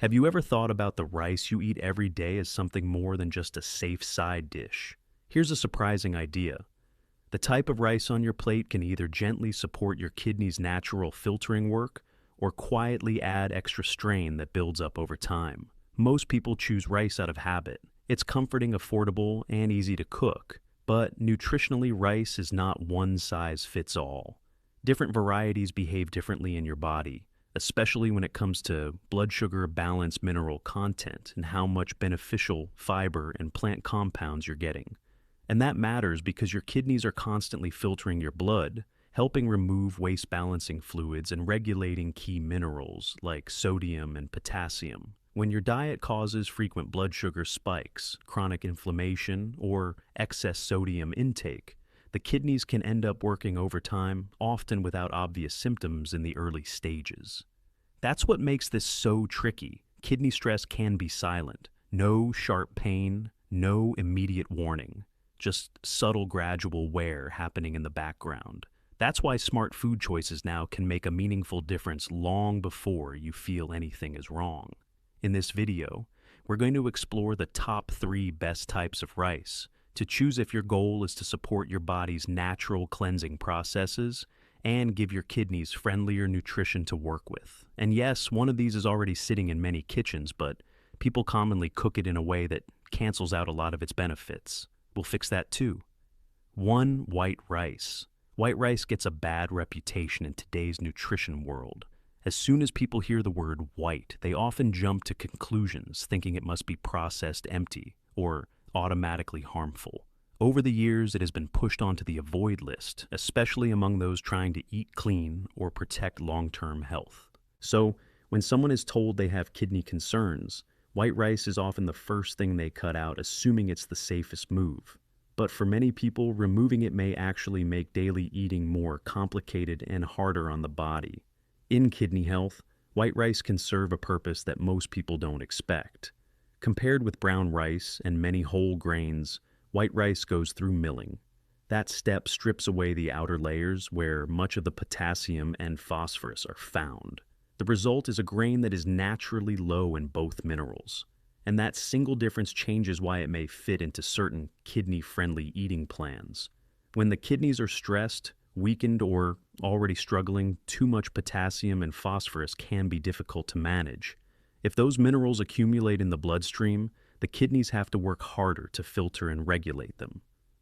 Have you ever thought about the rice you eat every day as something more than just a safe side dish? Here's a surprising idea. The type of rice on your plate can either gently support your kidney's natural filtering work or quietly add extra strain that builds up over time. Most people choose rice out of habit. It's comforting, affordable, and easy to cook. But nutritionally, rice is not one size fits all. Different varieties behave differently in your body, especially when it comes to blood sugar balance, mineral content, and how much beneficial fiber and plant compounds you're getting. And that matters because your kidneys are constantly filtering your blood, helping remove waste balancing fluids and regulating key minerals like sodium and potassium. When your diet causes frequent blood sugar spikes, chronic inflammation, or excess sodium intake, the kidneys can end up working overtime, often without obvious symptoms in the early stages. That's what makes this so tricky. Kidney stress can be silent. No sharp pain, no immediate warning. Just subtle gradual wear happening in the background. That's why smart food choices now can make a meaningful difference long before you feel anything is wrong. In this video, we're going to explore the top 3 best types of rice to choose if your goal is to support your body's natural cleansing processes and give your kidneys friendlier nutrition to work with. And yes, one of these is already sitting in many kitchens, but people commonly cook it in a way that cancels out a lot of its benefits. We'll fix that too. 1. White rice. White rice gets a bad reputation in today's nutrition world. As soon as people hear the word white, they often jump to conclusions, thinking it must be processed empty or automatically harmful. Over the years, it has been pushed onto the avoid list, especially among those trying to eat clean or protect long-term health. So, when someone is told they have kidney concerns, white rice is often the first thing they cut out, assuming it's the safest move. But for many people, removing it may actually make daily eating more complicated and harder on the body. In kidney health, white rice can serve a purpose that most people don't expect. Compared with brown rice and many whole grains, white rice goes through milling. That step strips away the outer layers where much of the potassium and phosphorus are found. The result is a grain that is naturally low in both minerals. And that single difference changes why it may fit into certain kidney-friendly eating plans. When the kidneys are stressed, weakened, or already struggling, too much potassium and phosphorus can be difficult to manage. If those minerals accumulate in the bloodstream, the kidneys have to work harder to filter and regulate them.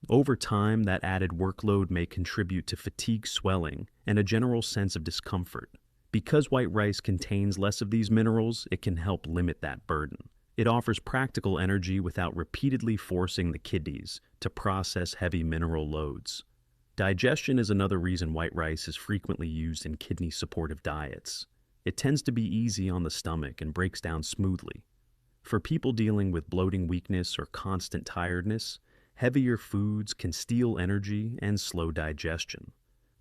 Over time, that added workload may contribute to fatigue, swelling, and a general sense of discomfort. Because white rice contains less of these minerals, it can help limit that burden. It offers practical energy without repeatedly forcing the kidneys to process heavy mineral loads. Digestion is another reason white rice is frequently used in kidney-supportive diets. It tends to be easy on the stomach and breaks down smoothly. For people dealing with bloating weakness or constant tiredness, heavier foods can steal energy and slow digestion.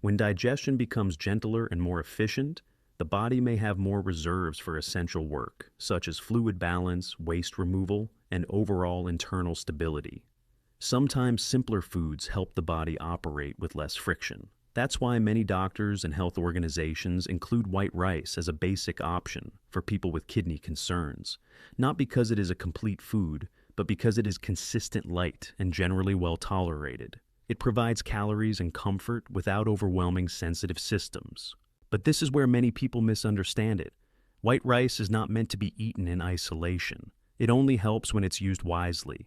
When digestion becomes gentler and more efficient, the body may have more reserves for essential work, such as fluid balance, waste removal, and overall internal stability. Sometimes simpler foods help the body operate with less friction. That's why many doctors and health organizations include white rice as a basic option for people with kidney concerns, not because it is a complete food, but because it is consistent light and generally well tolerated. It provides calories and comfort without overwhelming sensitive systems. But this is where many people misunderstand it. White rice is not meant to be eaten in isolation. It only helps when it's used wisely.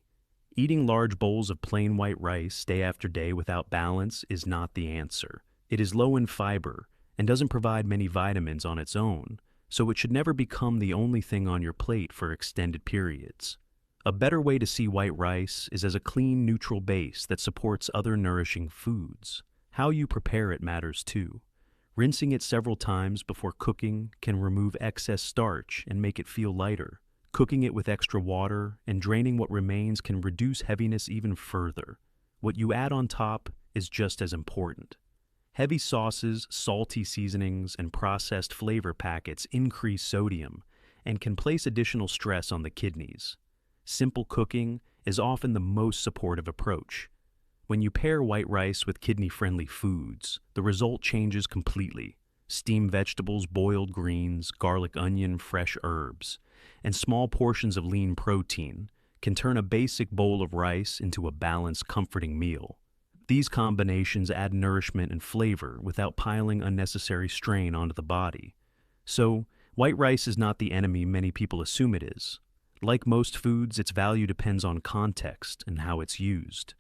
Eating large bowls of plain white rice day after day without balance is not the answer. It is low in fiber and doesn't provide many vitamins on its own, so it should never become the only thing on your plate for extended periods. A better way to see white rice is as a clean, neutral base that supports other nourishing foods. How you prepare it matters too. Rinsing it several times before cooking can remove excess starch and make it feel lighter. Cooking it with extra water and draining what remains can reduce heaviness even further. What you add on top is just as important. Heavy sauces, salty seasonings, and processed flavor packets increase sodium and can place additional stress on the kidneys. Simple cooking is often the most supportive approach. When you pair white rice with kidney-friendly foods, the result changes completely. Steamed vegetables, boiled greens, garlic, onion, fresh herbs, and small portions of lean protein can turn a basic bowl of rice into a balanced, comforting meal. These combinations add nourishment and flavor without piling unnecessary strain onto the body. So, white rice is not the enemy many people assume it is. Like most foods, its value depends on context and how it's used.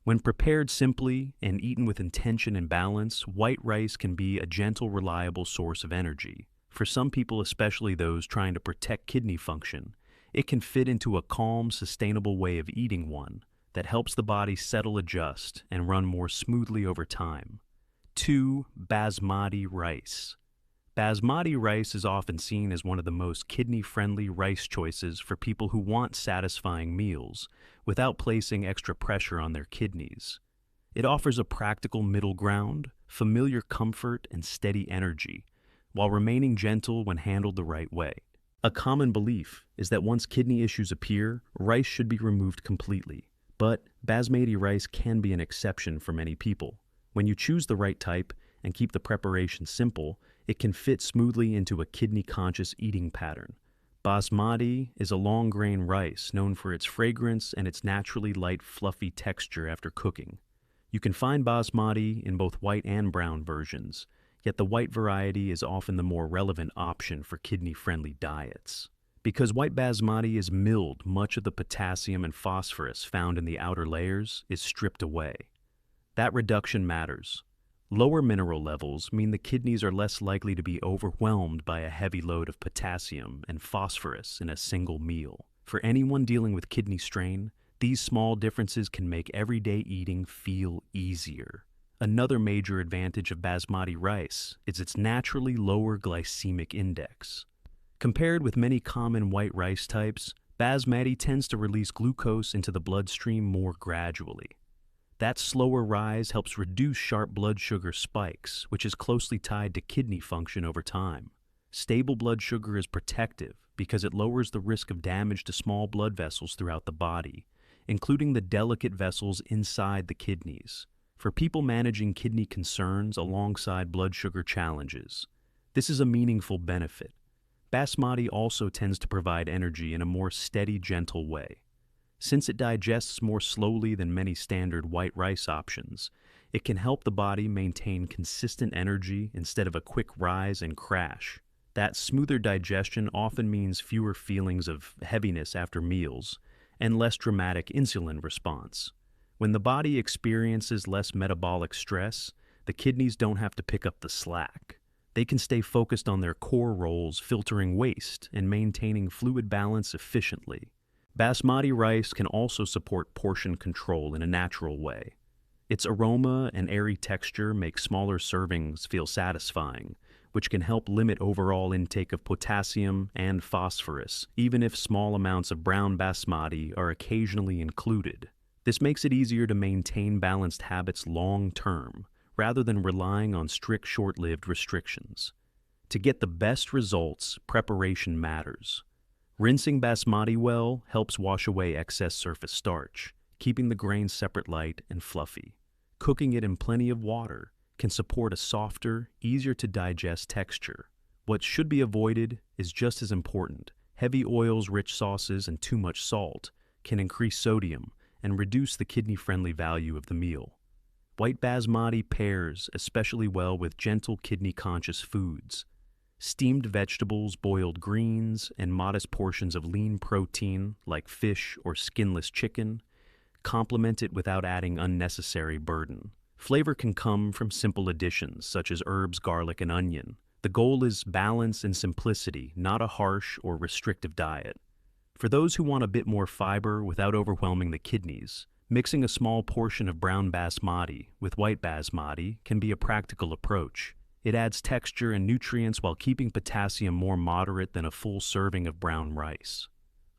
When prepared simply and eaten with intention and balance, white rice can be a gentle, reliable source of energy. For some people, especially those trying to protect kidney function, it can fit into a calm, sustainable way of eating one that helps the body settle, adjust, and run more smoothly over time. 2. Basmati rice. Basmati rice is often seen as one of the most kidney-friendly rice choices for people who want satisfying meals without placing extra pressure on their kidneys. It offers a practical middle ground, familiar comfort, and steady energy, while remaining gentle when handled the right way. A common belief is that once kidney issues appear, rice should be removed completely. But basmati rice can be an exception for many people. When you choose the right type and keep the preparation simple, it can fit smoothly into a kidney-conscious eating pattern. Basmati is a long-grain rice known for its fragrance and its naturally light, fluffy texture after cooking. You can find basmati in both white and brown versions, yet the white variety is often the more relevant option for kidney-friendly diets. Because white basmati is milled, much of the potassium and phosphorus found in the outer layers is stripped away. That reduction matters. Lower mineral levels mean the kidneys are less likely to be overwhelmed by a heavy load of potassium and phosphorus in a single meal. For anyone dealing with kidney strain, these small differences can make everyday eating feel easier. Another major advantage of basmati rice is its naturally lower glycemic index. Compared with many common white rice types, basmati tends to release glucose into the bloodstream more gradually. That slower rise helps reduce sharp blood sugar spikes, which is closely tied to kidney function over time. Stable blood sugar is protective because it lowers the risk of damage to small blood vessels throughout the body, including the delicate vessels inside the kidneys. For people managing kidney concerns alongside blood sugar challenges, this is a meaningful benefit. Basmati also tends to provide energy in a more steady, gentle way. Since it digests more slowly than many standard white rice options, it can help the body maintain consistent energy instead of a quick rise and crash. That smoother digestion often means fewer feelings of heaviness after meals and less dramatic insulin response. When the body experiences less metabolic stress, the kidneys don't have to pick up the slack. They can stay focused on their core roles, filtering waste and maintaining fluid balance efficiently. Basmati rice can also support portion control in a natural way. Its aroma and airy texture make smaller servings feel satisfying, which can help limit overall intake of potassium and phosphorus, even if small amounts of brown basmati are occasionally included. This makes it easier to maintain balanced habits long-term, rather than relying on strict short-lived restrictions. To get the best results, preparation matters. Rinsing basmati well helps wash away excess surface starch, keeping the grains separate, light, and fluffy. Cooking it in plenty of water can support a softer, easier-to-digest texture. What should be avoided is just as important. Heavy oils, rich sauces, and too much salt can increase sodium and reduce the kidney-friendly value of the meal. White basmati pairs especially well with gentle kidney-conscious foods. Steamed vegetables, boiled greens, and modest portions of lean protein like fish or skinless chicken complement it without adding unnecessary burden. Flavor can come from simple additions such as herbs, garlic, and onion. The goal is balance and simplicity, not a harsh or restrictive diet. For those who want a bit more fiber without overwhelming the kidneys, mixing a small portion of brown basmati with white basmati can be a practical approach. It adds texture and nutrients while keeping potassium more moderate than a full serving of brown rice.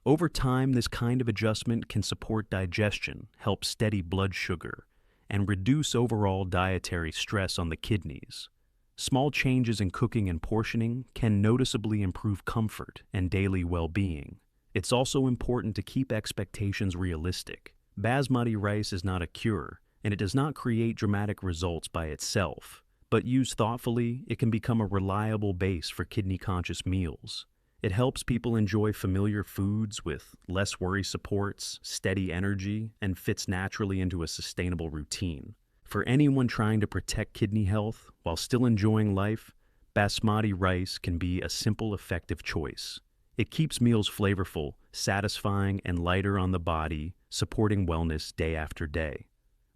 Over time, this kind of adjustment can support digestion, help steady blood sugar, and reduce overall dietary stress on the kidneys. Small changes in cooking and portioning can noticeably improve comfort and daily well-being. It's also important to keep expectations realistic. Basmati rice is not a cure, and it does not create dramatic results by itself. but used thoughtfully, it can become a reliable base for kidney-conscious meals. It helps people enjoy familiar foods with less worry supports, steady energy, and fits naturally into a sustainable routine. For anyone trying to protect kidney health while still enjoying life, Basmati rice can be a simple, effective choice. It keeps meals flavorful, satisfying, and lighter on the body, supporting wellness day after day.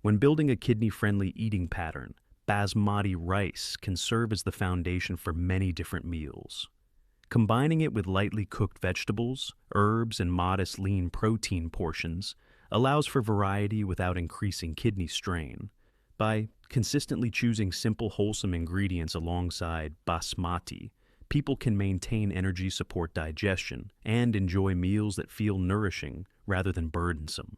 When building a kidney-friendly eating pattern, Basmati rice can serve as the foundation for many different meals. Combining it with lightly cooked vegetables, herbs, and modest lean protein portions allows for variety without increasing kidney strain. By consistently choosing simple, wholesome ingredients alongside basmati, people can maintain energy, support digestion, and enjoy meals that feel nourishing rather than burdensome.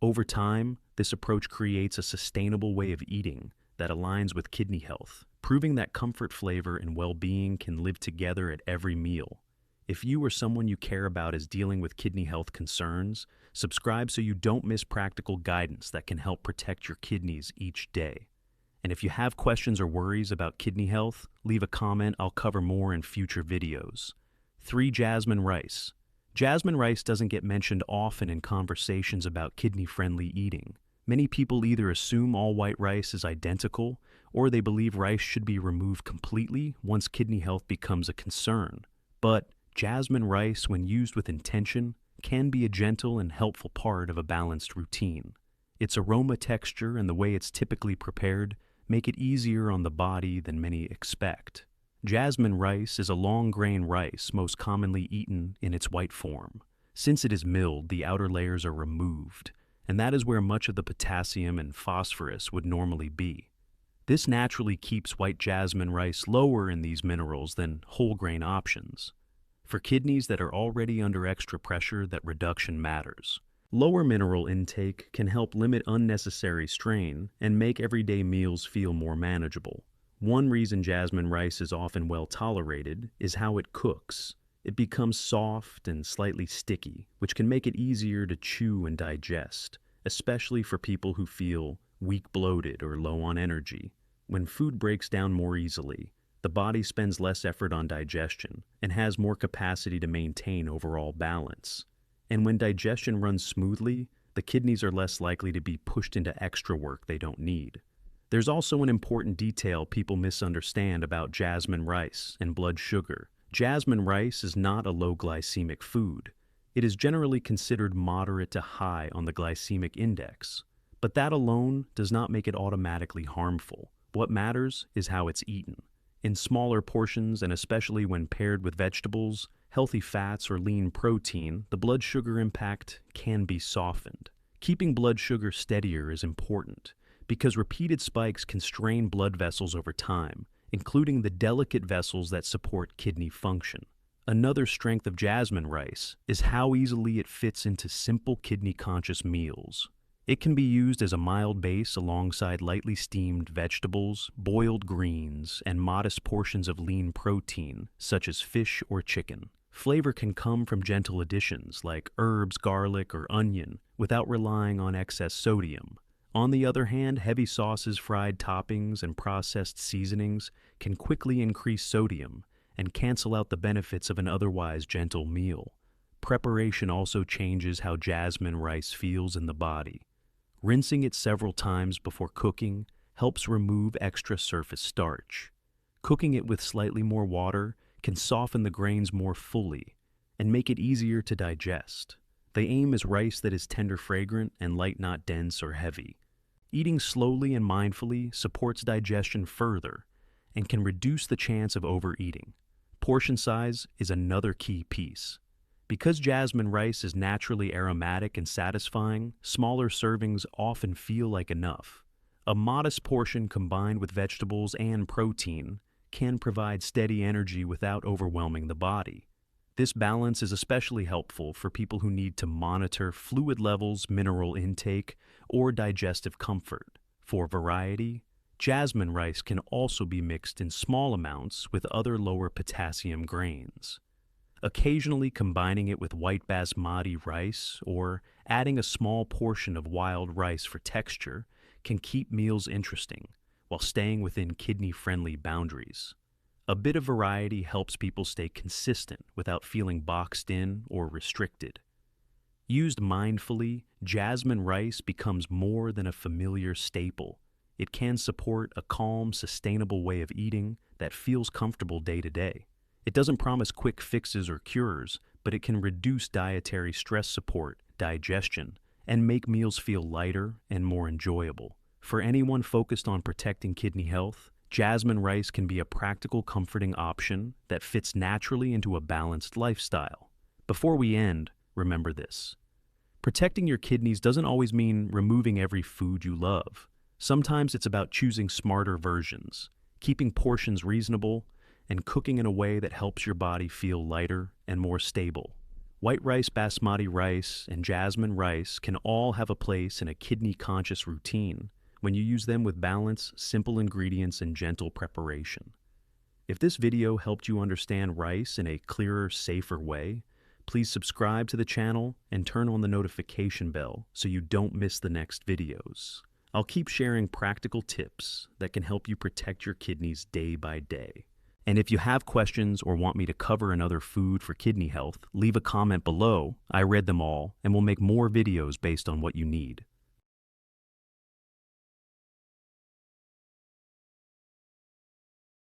Over time, this approach creates a sustainable way of eating that aligns with kidney health, proving that comfort, flavor, and well-being can live together at every meal. If you or someone you care about is dealing with kidney health concerns, subscribe so you don't miss practical guidance that can help protect your kidneys each day. And if you have questions or worries about kidney health, leave a comment. I'll cover more in future videos. 3. Jasmine rice. Jasmine rice doesn't get mentioned often in conversations about kidney-friendly eating. Many people either assume all white rice is identical, or they believe rice should be removed completely once kidney health becomes a concern. But jasmine rice, when used with intention, can be a gentle and helpful part of a balanced routine. Its aroma, texture, and the way it's typically prepared make it easier on the body than many expect. Jasmine rice is a long-grain rice most commonly eaten in its white form. Since it is milled, the outer layers are removed, and that is where much of the potassium and phosphorus would normally be. This naturally keeps white jasmine rice lower in these minerals than whole-grain options. For kidneys that are already under extra pressure, that reduction matters. Lower mineral intake can help limit unnecessary strain and make everyday meals feel more manageable. One reason jasmine rice is often well tolerated is how it cooks. It becomes soft and slightly sticky, which can make it easier to chew and digest, especially for people who feel weak, bloated, or low on energy. When food breaks down more easily, the body spends less effort on digestion and has more capacity to maintain overall balance. And when digestion runs smoothly, the kidneys are less likely to be pushed into extra work they don't need. There's also an important detail people misunderstand about jasmine rice and blood sugar. Jasmine rice is not a low glycemic food. It is generally considered moderate to high on the glycemic index, but that alone does not make it automatically harmful. What matters is how it's eaten. In smaller portions, and especially when paired with vegetables, healthy fats, or lean protein, the blood sugar impact can be softened. Keeping blood sugar steadier is important because repeated spikes can strain blood vessels over time, including the delicate vessels that support kidney function. Another strength of jasmine rice is how easily it fits into simple kidney-conscious meals. It can be used as a mild base alongside lightly steamed vegetables, boiled greens, and modest portions of lean protein, such as fish or chicken. Flavor can come from gentle additions like herbs, garlic, or onion without relying on excess sodium. On the other hand, heavy sauces, fried toppings, and processed seasonings can quickly increase sodium and cancel out the benefits of an otherwise gentle meal. Preparation also changes how jasmine rice feels in the body. Rinsing it several times before cooking helps remove extra surface starch. Cooking it with slightly more water can soften the grains more fully and make it easier to digest. The aim is rice that is tender, fragrant, and light, not dense or heavy. Eating slowly and mindfully supports digestion further and can reduce the chance of overeating. Portion size is another key piece. Because jasmine rice is naturally aromatic and satisfying, smaller servings often feel like enough. A modest portion combined with vegetables and protein can provide steady energy without overwhelming the body. This balance is especially helpful for people who need to monitor fluid levels, mineral intake, or digestive comfort. For variety, jasmine rice can also be mixed in small amounts with other lower potassium grains. Occasionally combining it with white basmati rice or adding a small portion of wild rice for texture can keep meals interesting while staying within kidney-friendly boundaries. A bit of variety helps people stay consistent without feeling boxed in or restricted. Used mindfully, jasmine rice becomes more than a familiar staple. It can support a calm, sustainable way of eating that feels comfortable day to day. It doesn't promise quick fixes or cures, but it can reduce dietary stress, support digestion, and make meals feel lighter and more enjoyable. For anyone focused on protecting kidney health, jasmine rice can be a practical, comforting option that fits naturally into a balanced lifestyle. Before we end, remember this. Protecting your kidneys doesn't always mean removing every food you love. Sometimes it's about choosing smarter versions, keeping portions reasonable, and cooking in a way that helps your body feel lighter and more stable. White rice, basmati rice, and jasmine rice can all have a place in a kidney-conscious routine when you use them with balance, simple ingredients, and gentle preparation. If this video helped you understand rice in a clearer, safer way, please subscribe to the channel and turn on the notification bell so you don't miss the next videos. I'll keep sharing practical tips that can help you protect your kidneys day by day. And if you have questions or want me to cover another food for kidney health, leave a comment below. I read them all and will make more videos based on what you need.